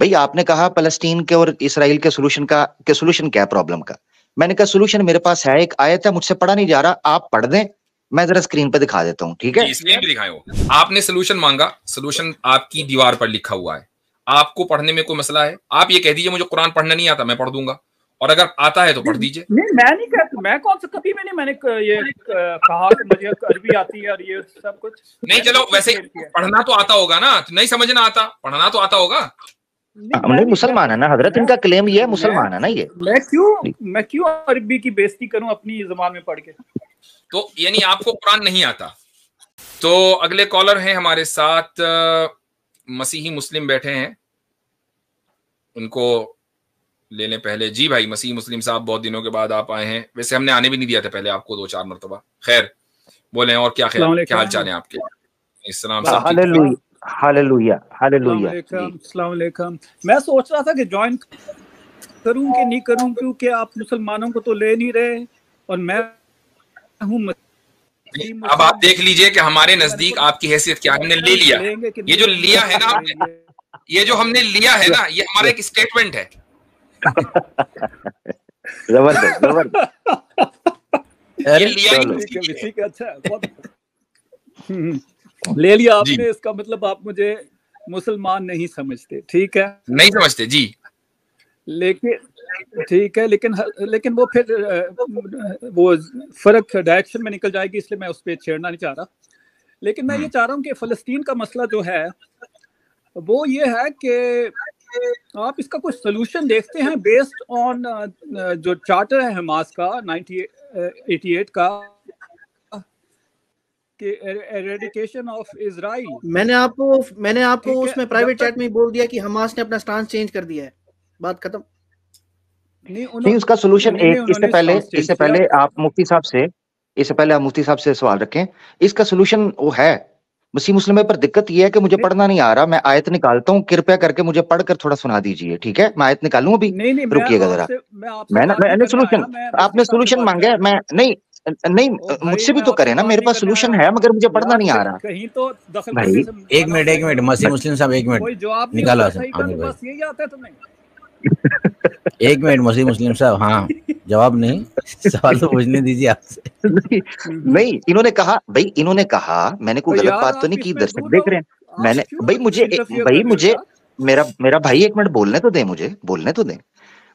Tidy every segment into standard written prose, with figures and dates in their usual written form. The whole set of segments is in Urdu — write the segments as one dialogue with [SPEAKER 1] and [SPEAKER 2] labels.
[SPEAKER 1] بھائی آپ نے کہا فلسطین کے اور اسرائیل کے سولوشن کیا ہے پرابلم کا؟ میں نے کہا سولوشن میرے پاس ہے، ایک آیت ہے، مجھ سے پڑھا نہیں جا رہا، آپ پڑھ دیں، میں ذرا اسکرین پہ دکھا دیتا ہوں، ٹھیک ہے؟
[SPEAKER 2] اسکرین پہ دکھائیں. آپ نے سولوشن مانگا، سولوشن آپ کی دیوار پر لکھا ہوا ہے. آپ کو پڑھنے میں کوئی مسئلہ ہے؟ آپ یہ کہہ دیجیے مجھے قرآن پڑھنا نہیں آتا، میں پڑھ دوں گا، اور اگر آتا ہے تو پڑھ دیجیے.
[SPEAKER 3] نہیں میں نہیں کہتا، میں کون سا کبھی میں نے یہ کہا کہ مجھے عربی آتی ہے اور یہ سب کچھ
[SPEAKER 2] نہیں. چلو ویسے پڑھنا تو آتا ہوگا نا، نہیں سمجھنا آتا، پڑھنا تو آتا ہوگا.
[SPEAKER 1] نہیں مسلمان ہے نا حضرت، ان کا کلیم یہ ہے مسلمان ہے نا یہ.
[SPEAKER 3] میں کیوں عربی کی بےزتی کروں اپنی زبان میں پڑھ کے؟
[SPEAKER 2] تو یعنی آپ کو قرآن نہیں آتا. تو اگلے کالر ہیں ہمارے ساتھ، مسیحی مسلم بیٹھے ہیں، ان کو لے لیں پہلے. جی بھائی مسیحی مسلم صاحب، بہت دنوں کے بعد آپ آئے ہیں، ویسے ہم نے آنے بھی نہیں دیا تھا پہلے آپ کو 2-4 مرتبہ. خیر بولیں، اور کیا حال چال ہیں آپ کے؟ السلام
[SPEAKER 1] ہاللویا.
[SPEAKER 3] السلام علیکم. میں سوچ رہا تھا کہ جوائن کروں کہ نہیں کروں، کیونکہ آپ مسلمانوں کو تو لے نہیں رہے، اور میں ہوں.
[SPEAKER 2] اب آپ دیکھ لیجئے کہ ہمارے نزدیک آپ کی حیثیت کیا ہے. ہم نے لے لیا، یہ جو لیا ہے نا، یہ جو ہم نے لیا ہے نا، یہ ہمارا ایک اسٹیٹمنٹ ہے.
[SPEAKER 1] زبردست
[SPEAKER 2] یہ لیا
[SPEAKER 3] لے لیا آپ نے، اس کا مطلب آپ مجھے مسلمان نہیں سمجھتے، ٹھیک ہے؟
[SPEAKER 2] نہیں سمجھتے جی.
[SPEAKER 3] لیکن ٹھیک ہے، لیکن وہ پھر وہ فرق ڈائریکشن میں نکل جائے گی، اس لیے میں اس پہ چھیڑنا نہیں چاہ رہا. لیکن میں یہ چاہ رہا ہوں کہ فلسطین کا مسئلہ جو ہے وہ یہ ہے کہ آپ اس کا کوئی سلوشن دیکھتے ہیں بیسڈ آن جو چارٹر ہے حماس کا 1988 کا، کہ ایریڈیکیشن آف اسرائیل. میں نے آپ کو
[SPEAKER 4] اس میں پرائیویٹ چیٹ میں بول دیا کہ حماس نے اپنا سٹانس چینج کر دیا ہے، بات ختم.
[SPEAKER 1] نہیں اس کا سولوشن ایک، اس سے پہلے آپ مفتی صاحب سے سوال رکھیں. اس کا سولوشن وہ ہے، مسیح مسلم پر دقت یہ ہے کہ مجھے پڑھنا نہیں آ رہا، میں آیت نکالتا ہوں، کرپیا کر کے مجھے پڑھ کر تھوڑا سنا دیجئے، ٹھیک ہے؟ میں آیت نکالوں ابھی، رکیے گا ذرا. میں نے سولوشن، آپ نے سولوشن مانگا ہے، میں نہیں مجھ سے بھی تو کریں نا، میرے پاس سولوشن ہے مگر مجھے پڑھنا نہیں آ رہا.
[SPEAKER 3] کہیں تو دخل
[SPEAKER 1] بھائی
[SPEAKER 5] ایک منٹ مسیح مسلم صاحب، ایک منٹ نکالا عامر بھائی،
[SPEAKER 3] بس یہی آتا ہے تمہیں.
[SPEAKER 5] ایک منٹ مسیح مسلم صاحب، ہاں جواب نہیں، سوال تو پوچھنے دیجیے آپ سے.
[SPEAKER 1] نہیں انہوں نے کہا میں نے کوئی غلط بات تو نہیں کی، درشک دیکھ رہے ہیں. میں نے مجھے میرا بھائی ایک منٹ بولنے تو دیں.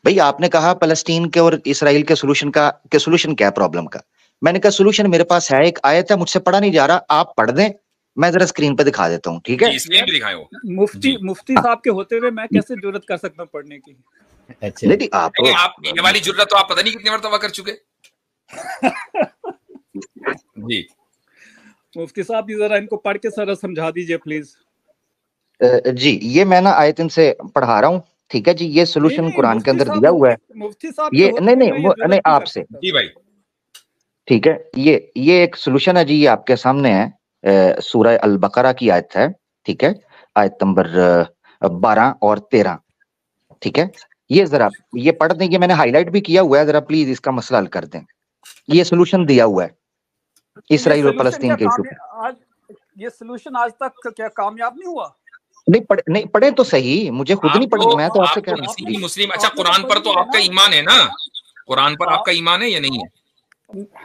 [SPEAKER 1] بھائی آپ نے کہا فلسطین کے اور اسرائیل کے سولوشن کیا ہے پرابلم کا؟ میں نے کہا سولوشن میرے پاس ہے، ایک آیت ہے، مجھ سے پڑھا نہیں جا رہا، آپ پڑھ دیں، میں ذرا اسکرین پہ دکھا دیتا ہوں، ٹھیک ہے؟
[SPEAKER 3] مفتی صاحب کے ہوتے ہوئے میں کیسے جرات کر سکتا ہوں پڑھنے کی؟
[SPEAKER 1] نہیں آپ
[SPEAKER 2] یہ والی جرات تو آپ پتہ نہیں کتنی مرتبہ کر چکے. جی
[SPEAKER 3] مفتی صاحب ذرا ان کو پڑھ کے سارا سمجھا دیجئے پلیز.
[SPEAKER 1] جی یہ میں نا آیت ان سے پڑھا رہا ہوں، ٹھیک ہے جی؟ یہ سولوشن قرآن کے اندر دیا ہوا ہے.
[SPEAKER 3] مفتی صاحب
[SPEAKER 1] یہ نہیں آپ سے،
[SPEAKER 2] جی بھائی
[SPEAKER 1] ٹھیک ہے. یہ ایک سولوشن ہے جی، یہ آپ کے سامنے ہے، سورہ البقرہ کی آیت ہے، ٹھیک ہے؟ آیت نمبر 12 اور 13، ٹھیک ہے؟ یہ ذرا یہ پڑھ دیں، یہ میں نے ہائی لائٹ بھی کیا ہوا ہے، ذرا پلیز اس کا مسئلہ حل کر دیں. یہ سولوشن دیا ہوا ہے اسرائیل اور فلسطین کے ایشو پہ.
[SPEAKER 3] یہ سولوشن آج تک کیا کامیاب نہیں ہوا؟
[SPEAKER 1] نہیں پڑھیں تو صحیح، مجھے خود نہیں پڑھنا، میں تو آپ سے کہہ رہا ہوں.
[SPEAKER 2] مسلم اچھا قرآن پر تو آپ کا ایمان ہے نا، قرآن پر آپ کا ایمان ہے یا نہیں ہے؟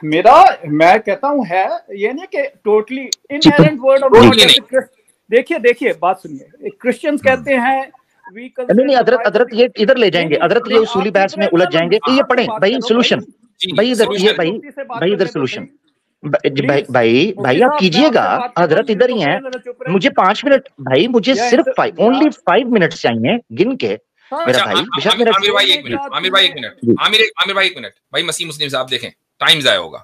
[SPEAKER 3] میں کہتا ہوں ہے، یہ نہیں کہ totally inherent word of God. دیکھیے بات سنیے، کرسچنز کہتے ہیں
[SPEAKER 1] نہیں حضرت یہ ادھر لے جائیں گے، حضرت یہ اصولی بحث میں الجھ جائیں گے. یہ پڑھیں بھائی سولوشن، بھائی ادھر سولوشن. بھائی آپ کیجئے گا، حضرت ادھر ہی ہیں. مجھے 5 منٹ بھائی، مجھے صرف اونلی 5 منٹ چاہیے گن کے. میرا بھائی
[SPEAKER 2] عامر بھائی ایک منٹ. بھائی مسیح مسلم صاحب دیکھیں، ٹائم ضائع ہوگا.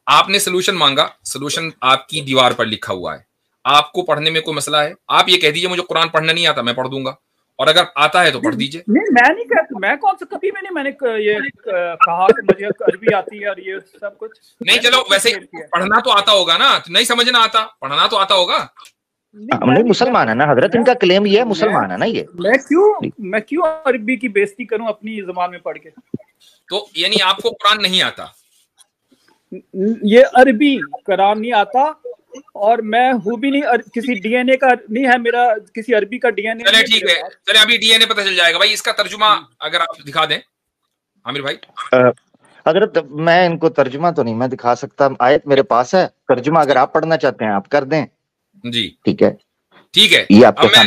[SPEAKER 2] آپ نے سولوشن مانگا، سولوشن آپ کی دیوار پر لکھا ہوا ہے. آپ کو پڑھنے میں کوئی مسئلہ ہے؟ آپ یہ کہہ دیجیے مجھے قرآن پڑھنا نہیں آتا، میں پڑھ دوں گا، اور اگر آتا ہے تو پڑھ دیجیے.
[SPEAKER 3] نہیں میں نہیں کہتا، میں کون سا کبھی میں نے یہ کہا کہ مجھے عربی آتی ہے اور یہ سب کچھ.
[SPEAKER 2] نہیں چلو ویسے پڑھنا تو آتا ہوگا نا، نہیں سمجھنا آتا، پڑھنا تو آتا ہوگا.
[SPEAKER 1] نہیں مسلمان ہے نا حضرت، ان کا کلیم یہ ہے مسلمان ہے نا یہ.
[SPEAKER 3] میں کیوں عربی کی بےزتی کروں اپنی زبان میں پڑھ کے؟
[SPEAKER 2] تو یعنی آپ کو قرآن نہیں آتا؟
[SPEAKER 3] یہ عربی قرآن نہیں آتا، اور میں ہوں بھی نہیں, کسی ڈی این اے کا نہیں ہے میرا, کسی عربی کا ڈی این اے.
[SPEAKER 2] چلے ٹھیک ہے, چلے ابھی ڈی این اے پتہ چل جائے گا بھائی. اس کا ترجمہ اگر آپ دکھا دیں عامر بھائی.
[SPEAKER 1] حضرت میں ان کو ترجمہ تو نہیں میں دکھا سکتا, آیت میرے پاس ہے, ترجمہ اگر آپ پڑھنا چاہتے ہیں آپ کر دیں.
[SPEAKER 2] جی
[SPEAKER 1] ٹھیک ہے,
[SPEAKER 2] ٹھیک ہے.
[SPEAKER 1] یہ آپ
[SPEAKER 2] اب
[SPEAKER 1] کے
[SPEAKER 2] میں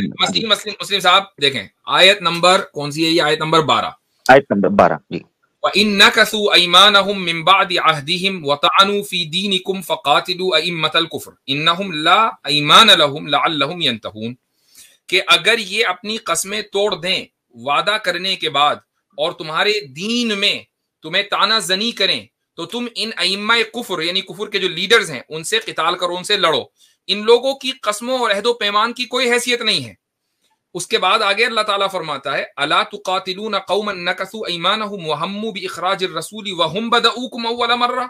[SPEAKER 2] مسلم صاحب دیکھیں آیت نمبر کون سی ہے, یہ آیت نمبر 12.
[SPEAKER 1] آیت نمبر 12 جی.
[SPEAKER 2] وَإِن نَكَثُوا أَيْمَانَهُم مِّن بَعْدِ عَهْدِهِمْ وَطَعَنُوا فِي دِينِكُمْ فَقَاتِلُوا أَئِمَّةَ الْكُفْرِ إِنَّهُمْ لَا أَيْمَانَ لَهُمْ لَعَلَّهُمْ يَنْتَهُونَ. کہ اگر یہ اپنی قسمیں توڑ دیں وعدہ کرنے کے بعد اور تمہارے دین میں تمہیں تانا زنی کریں تو تم ان ائمہ کفر یعنی کفر کے جو لیڈرز ہیں ان سے قتال کرو, ان سے لڑو. ان لوگوں کی قسموں اور عہد و پیمان کی کوئی حیثیت نہیں ہے. اس کے بعد آگے اللہ تعالیٰ فرماتا ہے الا تقاتلون قوما نکثوا ایمانهم وهموا باخراج الرسول وهم بدؤوكم اول مره.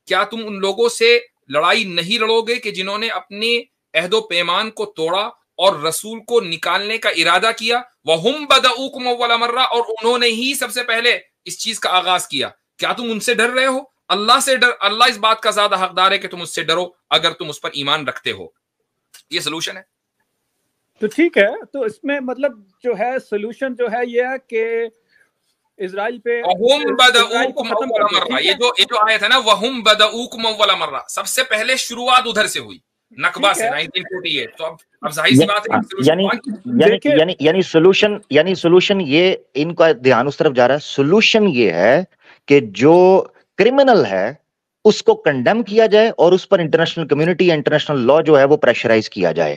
[SPEAKER 2] کیا تم ان لوگوں سے لڑائی نہیں لڑو گے کہ جنہوں نے اپنے عہد و پیمان کو توڑا اور رسول کو نکالنے کا ارادہ کیا, وهم بدؤوكم اول مره, اور انہوں نے ہی سب سے پہلے اس چیز کا آغاز کیا. کیا تم ان سے ڈر رہے ہو؟ اللہ سے ڈر. اللہ اس بات کا زیادہ حقدار ہے کہ تم اس سے ڈرو اگر تم اس پر ایمان رکھتے ہو. یہ سلوشن ہے.
[SPEAKER 3] تو ٹھیک ہے, تو اس میں مطلب جو ہے سولوشن جو ہے یہ ہے کہ اسرائیل پہ
[SPEAKER 2] وَهُمْ بَدَؤُوكُمْ أَوَّلَ مَرَّةٍ. یہ جو آیت ہے نا وَهُمْ بَدَؤُوكُمْ أَوَّلَ مَرَّةٍ, سب سے پہلے شروعات ادھر سے ہوئی نقبہ سے 1948. تو اب ظاہر سی بات ہے
[SPEAKER 1] یعنی سولوشن یہ ان کا دھیان اس طرف جا رہا ہے. سولوشن یہ ہے کہ جو کرمنل ہے اس کو کنڈیم کیا جائے اور اس پر انٹرنیشنل کمیونٹی انٹرنیشنل لا جو ہے وہ پریشرائز کیا جائے.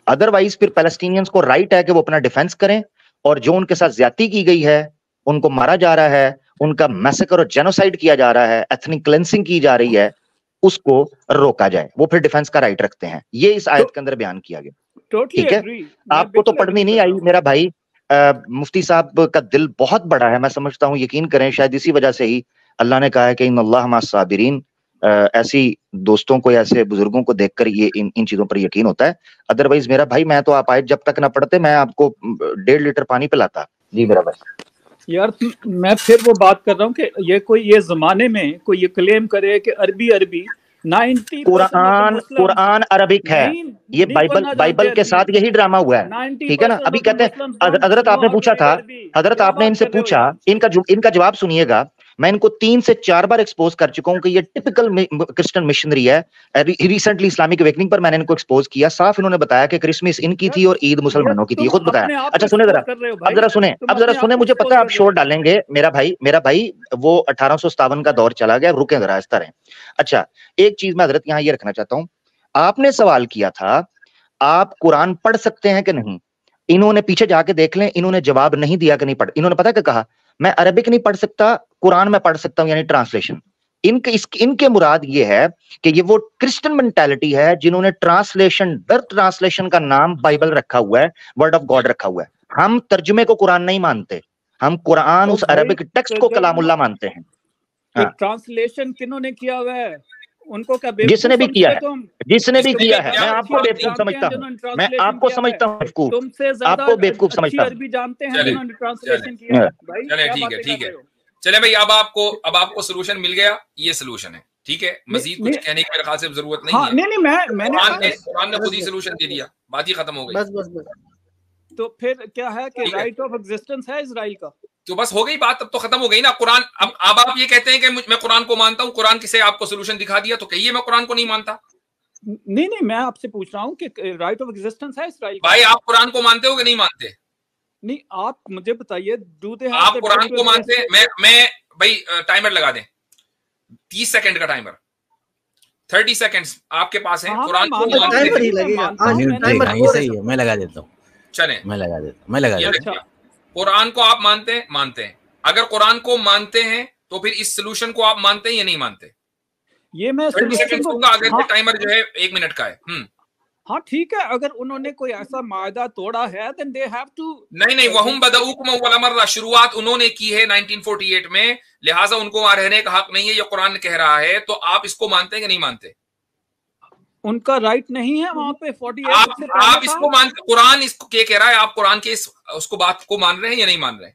[SPEAKER 1] ادروائز پھر پیلسٹینینز کو رائٹ ہے کہ وہ اپنا ڈیفenس کریں, اور جو ان کے ساتھ زیادتی کی گئی ہے, ان کو مارا جا رہا ہے, ان کا میسیکر اور جینوسائیڈ کیا جا رہا ہے, ایتھنک کلینسنگ کی جا رہی ہے, اس کو روکا جائے. وہ پھر ڈیفenس کا رائٹ رکھتے ہیں. یہ اس آیت کے اندر بیان کیا گیا. ٹھیک ہے, آپ کو تو پڑھنی نہیں آئی میرا بھائی. مفتی صاحب کا دل بہت بڑا ہے, میں سمجھتا ہوں, یقین کریں شاید اسی وجہ سے ہی اللہ نے کہا ہے کہ ان اللہ مع الصابرین. ایسی دوستوں کو, ایسے بزرگوں کو دیکھ کر یہ ان چیزوں پر یقین ہوتا ہے. ادروائز میرا بھائی میں تو آپ آئے جب تک نہ پڑھتے میں آپ کو 1.5 لیٹر پانی پلاتا. جی میرا بھائی.
[SPEAKER 3] یار میں پھر وہ بات کر رہا ہوں کہ یہ زمانے میں کوئی یہ کلیم کرے کہ عربی 90%
[SPEAKER 1] قرآن عربک ہے. یہ بائبل کے ساتھ یہی ڈرامہ ہوا ہے. ٹھیک ہے نا. ابھی کہتے ہیں حضرت آپ نے پوچھا تھا, حضرت آپ نے ان سے پوچھا, ان کا جواب سنیے گا. میں ان کو 3 سے 4 بار ایکسپوز کر چکا ہوں کہ یہ ٹپیکل کرسچن مشنری ہے. ریسنٹلی اسلامک اویکننگ پر میں نے ان کو ایکسپوز کیا. صاف انہوں نے بتایا کہ کرسمس ان کی تھی اور عید مسلمانوں کی تھی. خود بتایا. اچھا سنیں ذرا, اب ذرا سنیں, مجھے پتا ہے آپ شور ڈالیں گے. میرا بھائی وہ 1857 کا دور چلا گیا. رکیں ذرا اس طرح. اچھا ایک چیز میں حضرت یہاں یہ رکھنا چاہتا ہوں. آپ نے سوال کیا تھا آپ قرآن پڑھ سکتے ہیں کہ نہیں. انہوں نے پیچھے جا کے دیکھ لیں, انہوں نے جواب نہیں دیا کہ نہیں پڑھ. انہوں نے پتا کہ کہا میں عربک نہیں پڑھ سکتا, قرآن میں پڑھ سکتا ہوں, یعنی ٹرانسلیشن. ان کے مراد یہ ہے کہ یہ وہ کرسچن مینٹالٹی ہے جنہوں نے ٹرانسلیشن کا نام بائبل رکھا ہوا ہے, ورڈ آف گاڈ رکھا ہوا ہے. ہم ترجمے کو قرآن نہیں مانتے, ہم قرآن اس عربک ٹیکسٹ کو کلام اللہ مانتے ہیں.
[SPEAKER 3] ٹرانسلیشن کنہوں نے کیا ہوا ہے, ان کو کیا
[SPEAKER 1] جس نے بھی کیا ہے میں آپ کو بیوقوف سمجھتا ہوں, میں آپ کو سمجھتا ہوں بیوقوف,
[SPEAKER 3] تم سے
[SPEAKER 1] آپ کو بیوقوف سمجھتا ہوں.
[SPEAKER 3] عربی جانتے ہیں جنہوں نے ٹرانسلیشن کیا.
[SPEAKER 2] چلے ٹھیک ہے. چلے بھائی اب آپ کو سلوشن مل گیا. یہ سلوشن ہے. ٹھیک ہے, مزید کچھ کہنے کی میرے خیال سے ضرورت نہیں ہے.
[SPEAKER 3] نہیں,
[SPEAKER 2] قرآن نے خود ہی سلوشن دے دیا, بات ہی ختم ہو گئی.
[SPEAKER 4] بس
[SPEAKER 3] تو پھر کیا ہے کہ رائٹ آف ایگزسٹنس ہے اسرائیل کا,
[SPEAKER 2] تو بس ہو گئی بات, اب تو ختم ہو گئی نا. قرآن اب آپ یہ کہتے ہیں کہ میں قرآن کو مانتا ہوں, قرآن کسے آپ کو سلوشن دکھا دیا, تو کہیے میں قرآن کو نہیں مانتا.
[SPEAKER 3] نہیں میں آپ سے پوچھ رہا ہوں کہ رائٹ آف ایگزسٹنس ہے اسرائیل کا.
[SPEAKER 2] بھائی آپ قرآن کو مانتے ہو کہ نہیں مانتے؟
[SPEAKER 3] نہیں آپ مجھے بتائیے,
[SPEAKER 2] آپ قرآن کو مانتے ہیں؟ میں بھائی ٹائمر لگا دیں, 30 سیکنڈ کا ٹائمر, 30 سیکنڈز آپ کے پاس ہیں. قرآن کو
[SPEAKER 5] میں لگا دیتا ہوں.
[SPEAKER 2] چلیں
[SPEAKER 5] میں لگا دیتا ہوں.
[SPEAKER 2] قرآن کو آپ مانتے ہیں. اگر قرآن کو مانتے ہیں تو پھر اس سلوشن کو آپ مانتے ہیں یا نہیں مانتے؟
[SPEAKER 3] یہ میں
[SPEAKER 2] 30 سیکنڈ دوں گا, اگر ٹائمر جو ہے 1 منٹ کا ہے.
[SPEAKER 3] ہاں ٹھیک ہے, اگر انہوں نے کوئی ایسا معاہدہ توڑا ہے then they have to.
[SPEAKER 2] نہیں وَهُمْ بَدَؤُوكُمْ أَوَّلَ مَرَّةٍ, شروعات انہوں نے کی ہے 1948 میں, لہٰذا ان کو وہاں رہنے کا حق نہیں ہے, یہ قرآن کہہ رہا ہے. تو آپ اس کو مانتے ہیں کہ نہیں مانتے؟
[SPEAKER 3] ان کا رائٹ نہیں ہے وہاں پہ 48
[SPEAKER 2] آپ اس کو مانتے؟ قرآن اس کو کہہ رہا ہے, آپ قرآن کے اس کو بات کو مان رہے ہیں یا نہیں مان رہے ہیں؟